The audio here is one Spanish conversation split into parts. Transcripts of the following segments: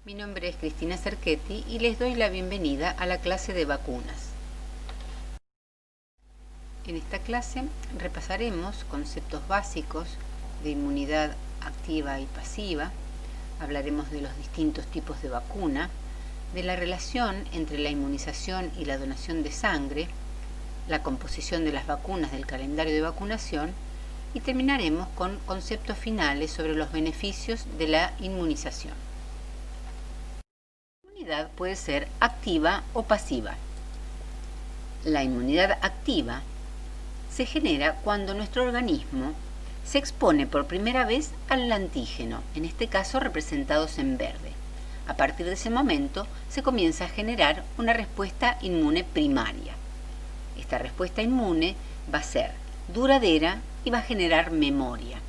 Mi nombre es Cristina Cerchetti y les doy la bienvenida a la clase de vacunas. En esta clase repasaremos conceptos básicos de inmunidad activa y pasiva, hablaremos de los distintos tipos de vacuna, de la relación entre la inmunización y la donación de sangre, la composición de las vacunas del calendario de vacunación y terminaremos con conceptos finales sobre los beneficios de la inmunización. La inmunidad puede ser activa o pasiva. La inmunidad activa se genera cuando nuestro organismo se expone por primera vez al antígeno, en este caso representados en verde. A partir de ese momento se comienza a generar una respuesta inmune primaria. Esta respuesta inmune va a ser duradera y va a generar memoria.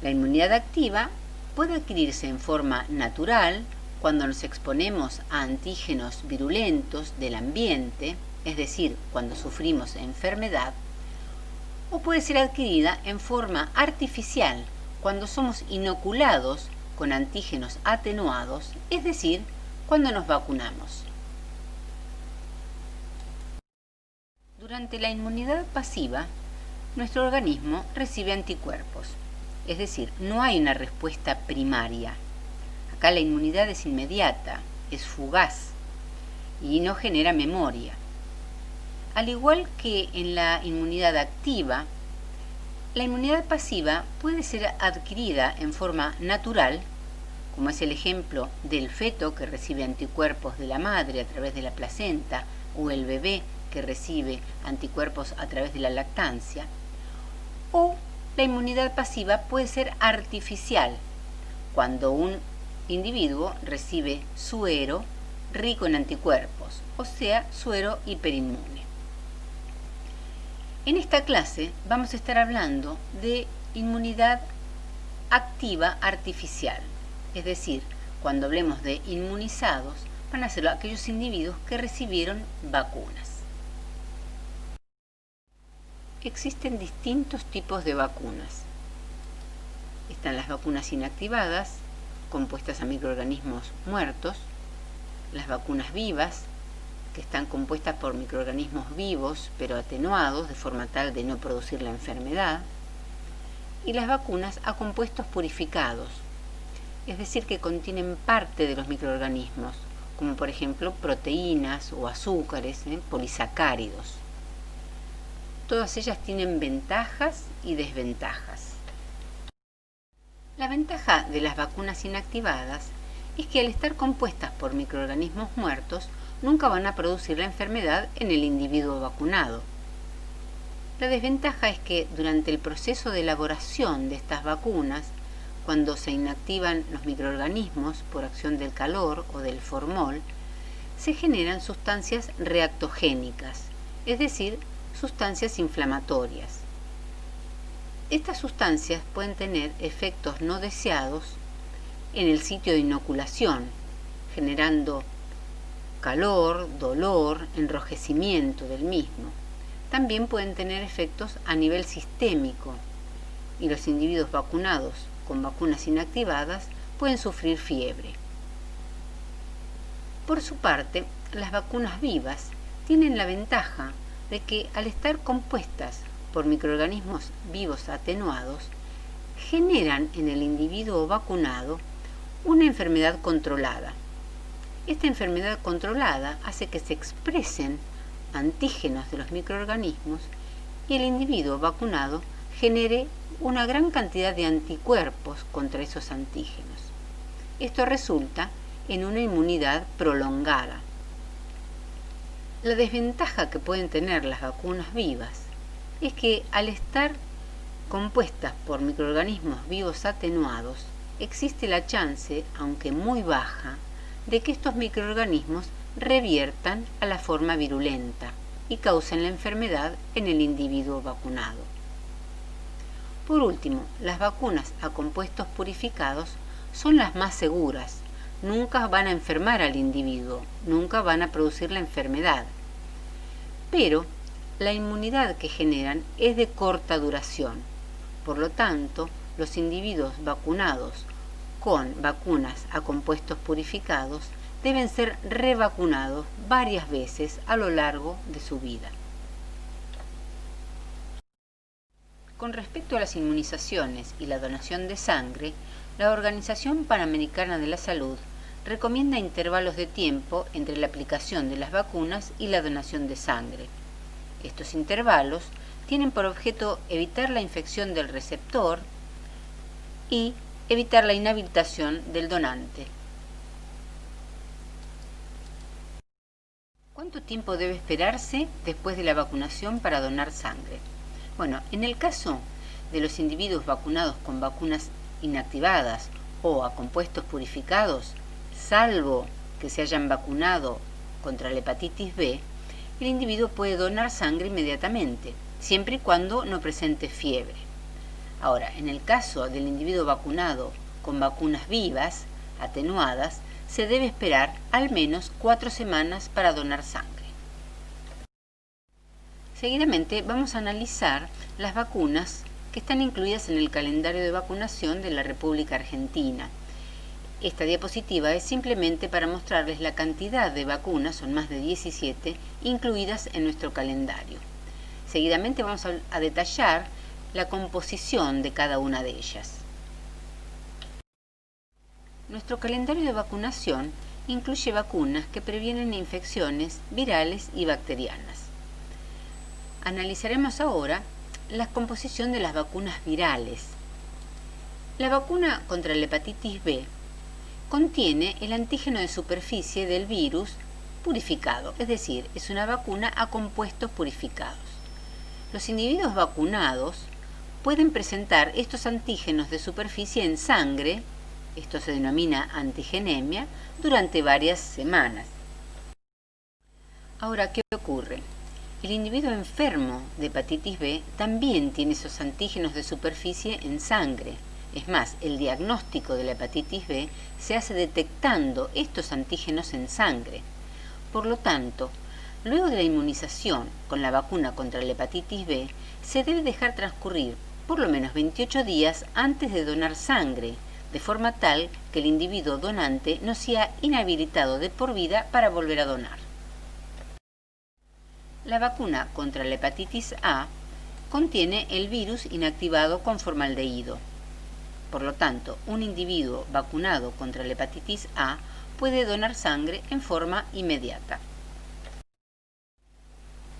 La inmunidad activa puede adquirirse en forma natural cuando nos exponemos a antígenos virulentos del ambiente, es decir, cuando sufrimos enfermedad, o puede ser adquirida en forma artificial cuando somos inoculados con antígenos atenuados, es decir, cuando nos vacunamos. Durante la inmunidad pasiva, nuestro organismo recibe anticuerpos, es decir, no hay una respuesta primaria. Acá la inmunidad es inmediata, es fugaz y no genera memoria. Al igual que en la inmunidad activa, la inmunidad pasiva puede ser adquirida en forma natural, como es el ejemplo del feto que recibe anticuerpos de la madre a través de la placenta, o el bebé que recibe anticuerpos a través de la lactancia, o la inmunidad pasiva puede ser artificial, cuando un individuo recibe suero rico en anticuerpos, o sea, suero hiperinmune. En esta clase vamos a estar hablando de inmunidad activa artificial, es decir, cuando hablemos de inmunizados, van a ser aquellos individuos que recibieron vacunas. Existen distintos tipos de vacunas. Están las vacunas inactivadas, compuestas a microorganismos muertos, las vacunas vivas, que están compuestas por microorganismos vivos pero atenuados de forma tal de no producir la enfermedad, y las vacunas a compuestos purificados, es decir, que contienen parte de los microorganismos, como por ejemplo proteínas o azúcares, polisacáridos. Todas ellas tienen ventajas y desventajas. La ventaja de las vacunas inactivadas es que al estar compuestas por microorganismos muertos, nunca van a producir la enfermedad en el individuo vacunado. La desventaja es que durante el proceso de elaboración de estas vacunas, cuando se inactivan los microorganismos por acción del calor o del formol, se generan sustancias reactogénicas, es decir, sustancias inflamatorias. Estas sustancias pueden tener efectos no deseados en el sitio de inoculación, generando calor, dolor, enrojecimiento del mismo. También pueden tener efectos a nivel sistémico y los individuos vacunados con vacunas inactivadas pueden sufrir fiebre. Por su parte, las vacunas vivas tienen la ventaja de que al estar compuestas por microorganismos vivos atenuados, generan en el individuo vacunado una enfermedad controlada. Esta enfermedad controlada hace que se expresen antígenos de los microorganismos y el individuo vacunado genere una gran cantidad de anticuerpos contra esos antígenos. Esto resulta en una inmunidad prolongada. La desventaja que pueden tener las vacunas vivas es que al estar compuestas por microorganismos vivos atenuados, existe la chance, aunque muy baja, de que estos microorganismos reviertan a la forma virulenta y causen la enfermedad en el individuo vacunado. Por último, las vacunas a compuestos purificados son las más seguras. Nunca van a enfermar al individuo, nunca van a producir la enfermedad. Pero la inmunidad que generan es de corta duración. Por lo tanto, los individuos vacunados con vacunas a compuestos purificados deben ser revacunados varias veces a lo largo de su vida. Con respecto a las inmunizaciones y la donación de sangre, la Organización Panamericana de la Salud recomienda intervalos de tiempo entre la aplicación de las vacunas y la donación de sangre. Estos intervalos tienen por objeto evitar la infección del receptor y evitar la inhabilitación del donante. ¿Cuánto tiempo debe esperarse después de la vacunación para donar sangre? Bueno, en el caso de los individuos vacunados con vacunas inactivadas o a compuestos purificados, salvo que se hayan vacunado contra la hepatitis B, el individuo puede donar sangre inmediatamente, siempre y cuando no presente fiebre. Ahora, en el caso del individuo vacunado con vacunas vivas, atenuadas, se debe esperar al menos 4 semanas para donar sangre. Seguidamente vamos a analizar las vacunas que están incluidas en el calendario de vacunación de la República Argentina. Esta diapositiva es simplemente para mostrarles la cantidad de vacunas, son más de 17, incluidas en nuestro calendario. Seguidamente vamos a detallar la composición de cada una de ellas. Nuestro calendario de vacunación incluye vacunas que previenen infecciones virales y bacterianas. Analizaremos ahora la composición de las vacunas virales. La vacuna contra la hepatitis B contiene el antígeno de superficie del virus purificado, es decir, es una vacuna a compuestos purificados. Los individuos vacunados pueden presentar estos antígenos de superficie en sangre, esto se denomina antigenemia, durante varias semanas. Ahora, ¿qué ocurre? El individuo enfermo de hepatitis B también tiene esos antígenos de superficie en sangre. Es más, el diagnóstico de la hepatitis B se hace detectando estos antígenos en sangre. Por lo tanto, luego de la inmunización con la vacuna contra la hepatitis B, se debe dejar transcurrir por lo menos 28 días antes de donar sangre, de forma tal que el individuo donante no sea inhabilitado de por vida para volver a donar. La vacuna contra la hepatitis A contiene el virus inactivado con formaldehído. Por lo tanto, un individuo vacunado contra la hepatitis A puede donar sangre en forma inmediata.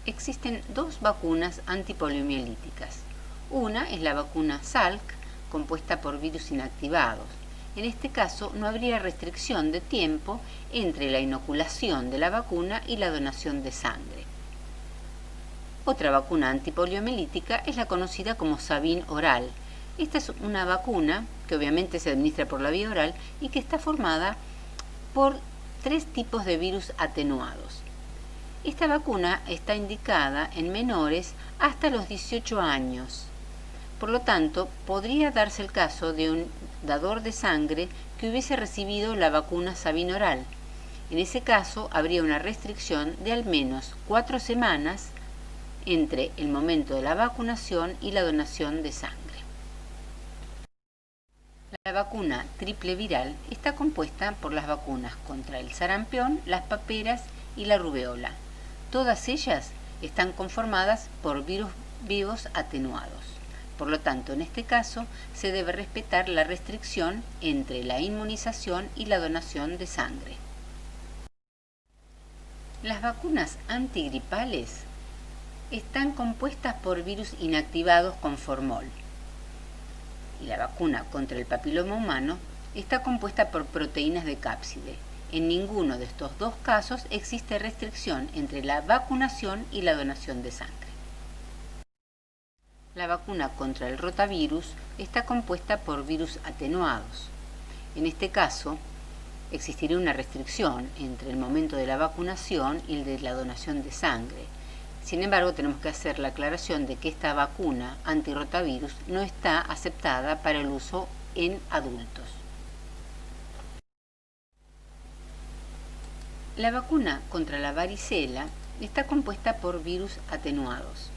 Existen 2 vacunas antipoliomielíticas. Una es la vacuna Salk, compuesta por virus inactivados. En este caso, no habría restricción de tiempo entre la inoculación de la vacuna y la donación de sangre. Otra vacuna antipoliomielítica es la conocida como Sabin oral. Esta es una vacuna que obviamente se administra por la vía oral y que está formada por 3 tipos de virus atenuados. Esta vacuna está indicada en menores hasta los 18 años. Por lo tanto, podría darse el caso de un dador de sangre que hubiese recibido la vacuna Sabin oral. En ese caso, habría una restricción de al menos 4 semanas entre el momento de la vacunación y la donación de sangre. La vacuna triple viral está compuesta por las vacunas contra el sarampión, las paperas y la rubeola. Todas ellas están conformadas por virus vivos atenuados. Por lo tanto, en este caso, se debe respetar la restricción entre la inmunización y la donación de sangre. Las vacunas antigripales están compuestas por virus inactivados con formol. Y la vacuna contra el papiloma humano está compuesta por proteínas de cápside. En ninguno de estos 2 casos existe restricción entre la vacunación y la donación de sangre. La vacuna contra el rotavirus está compuesta por virus atenuados. En este caso, existiría una restricción entre el momento de la vacunación y el de la donación de sangre. Sin embargo, tenemos que hacer la aclaración de que esta vacuna antirrotavirus no está aceptada para el uso en adultos. La vacuna contra la varicela está compuesta por virus atenuados.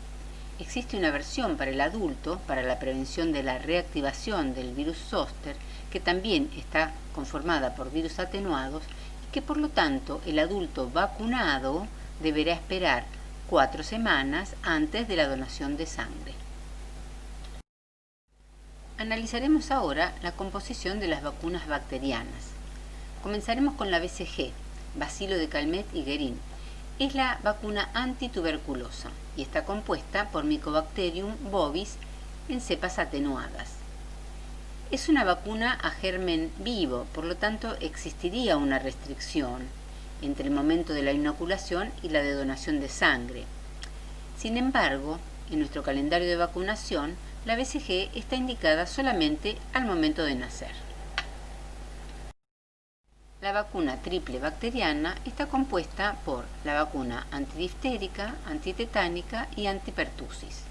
existe una versión para el adulto para la prevención de la reactivación del virus zóster, que también está conformada por virus atenuados y que por lo tanto el adulto vacunado deberá esperar 4 semanas antes de la donación de sangre. Analizaremos ahora la composición de las vacunas bacterianas. Comenzaremos con la BCG, Bacilo de Calmette y Guerin. Es la vacuna antituberculosa y está compuesta por Mycobacterium bovis en cepas atenuadas. Es una vacuna a germen vivo, por lo tanto existiría una restricción entre el momento de la inoculación y la de donación de sangre. Sin embargo, en nuestro calendario de vacunación, la BCG está indicada solamente al momento de nacer. La vacuna triple bacteriana está compuesta por la vacuna antidiftérica, antitetánica y antipertusis.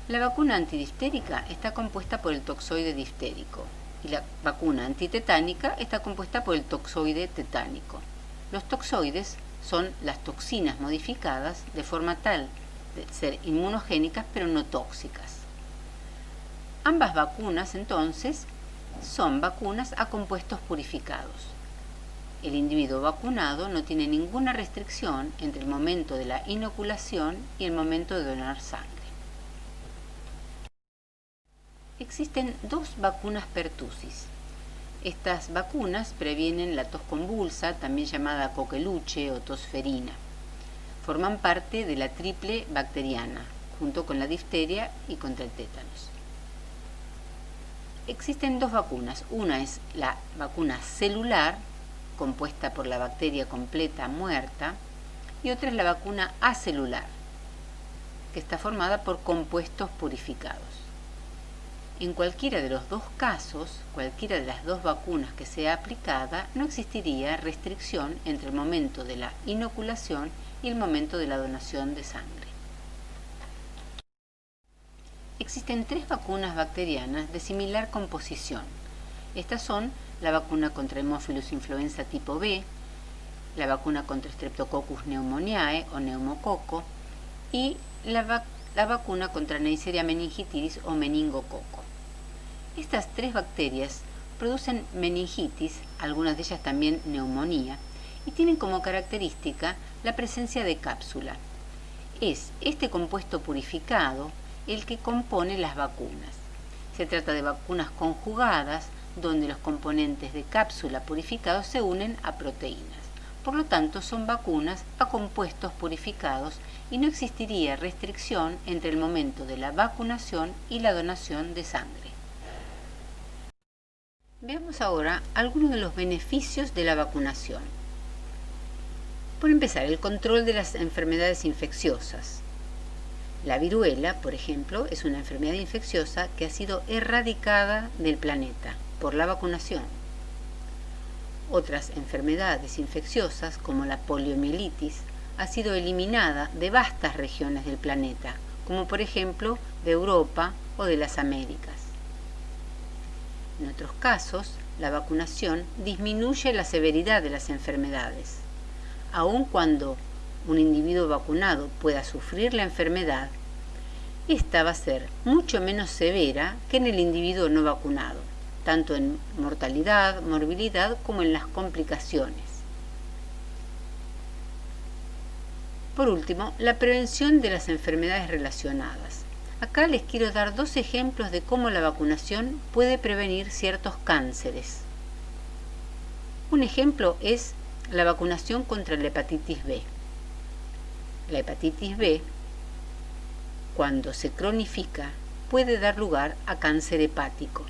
La vacuna antidiftérica está compuesta por el toxoide diftérico y la vacuna antitetánica está compuesta por el toxoide tetánico. Los toxoides son las toxinas modificadas de forma tal de ser inmunogénicas pero no tóxicas. Ambas vacunas, entonces, son vacunas a compuestos purificados. El individuo vacunado no tiene ninguna restricción entre el momento de la inoculación y el momento de donar sangre. Existen 2 vacunas pertussis. Estas vacunas previenen la tos convulsa, también llamada coqueluche o tos ferina. Forman parte de la triple bacteriana, junto con la difteria y contra el tétanos. Existen 2 vacunas. Una es la vacuna celular, compuesta por la bacteria completa muerta, y otra es la vacuna acelular, que está formada por compuestos purificados. En cualquiera de los 2 casos, cualquiera de las 2 vacunas que sea aplicada, no existiría restricción entre el momento de la inoculación y el momento de la donación de sangre. Existen 3 vacunas bacterianas de similar composición. Estas son la vacuna contra Haemophilus influenza tipo B, la vacuna contra Streptococcus pneumoniae o neumococo y la vacuna contra Neisseria meningitidis o meningococo. Estas 3 bacterias producen meningitis, algunas de ellas también neumonía, y tienen como característica la presencia de cápsula. Es este compuesto purificado el que compone las vacunas. Se trata de vacunas conjugadas, donde los componentes de cápsula purificados se unen a proteínas. Por lo tanto, son vacunas a compuestos purificados y no existiría restricción entre el momento de la vacunación y la donación de sangre. Veamos ahora algunos de los beneficios de la vacunación. Por empezar, el control de las enfermedades infecciosas. La viruela, por ejemplo, es una enfermedad infecciosa que ha sido erradicada del planeta por la vacunación. Otras enfermedades infecciosas, como la poliomielitis, ha sido eliminada de vastas regiones del planeta, como por ejemplo de Europa o de las Américas. En otros casos, la vacunación disminuye la severidad de las enfermedades. Aun cuando un individuo vacunado pueda sufrir la enfermedad, esta va a ser mucho menos severa que en el individuo no vacunado, tanto en mortalidad, morbilidad como en las complicaciones. Por último, la prevención de las enfermedades relacionadas. Acá les quiero dar 2 ejemplos de cómo la vacunación puede prevenir ciertos cánceres. Un ejemplo es la vacunación contra la hepatitis B. La hepatitis B, cuando se cronifica, puede dar lugar a cáncer hepático.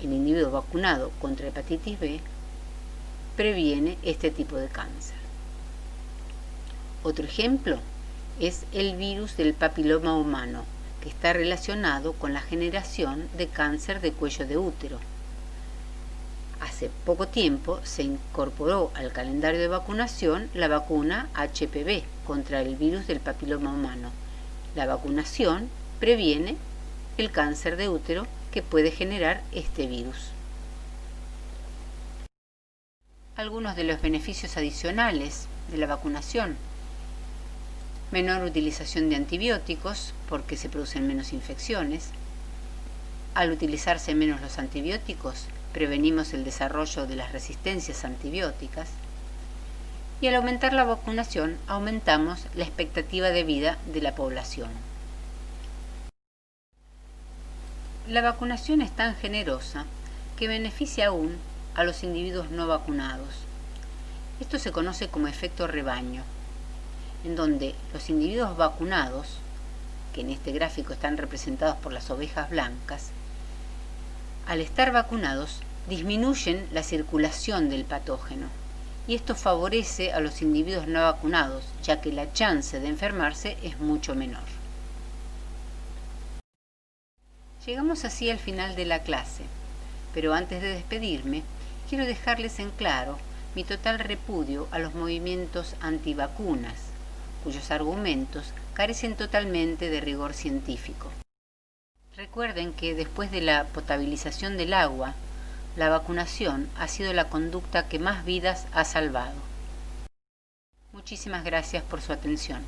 El individuo vacunado contra hepatitis B previene este tipo de cáncer. Otro ejemplo es el virus del papiloma humano, que está relacionado con la generación de cáncer de cuello de útero. Hace poco tiempo se incorporó al calendario de vacunación la vacuna HPV contra el virus del papiloma humano. La vacunación previene el cáncer de útero que puede generar este virus. Algunos de los beneficios adicionales de la vacunación. menor utilización de antibióticos porque se producen menos infecciones. Al utilizarse menos los antibióticos, prevenimos el desarrollo de las resistencias antibióticas. Y al aumentar la vacunación, aumentamos la expectativa de vida de la población. La vacunación es tan generosa que beneficia aún a los individuos no vacunados. Esto se conoce como efecto rebaño, en donde los individuos vacunados, que en este gráfico están representados por las ovejas blancas, al estar vacunados disminuyen la circulación del patógeno, y esto favorece a los individuos no vacunados, ya que la chance de enfermarse es mucho menor. Llegamos así al final de la clase, pero antes de despedirme, quiero dejarles en claro mi total repudio a los movimientos antivacunas, cuyos argumentos carecen totalmente de rigor científico. Recuerden que después de la potabilización del agua, la vacunación ha sido la conducta que más vidas ha salvado. Muchísimas gracias por su atención.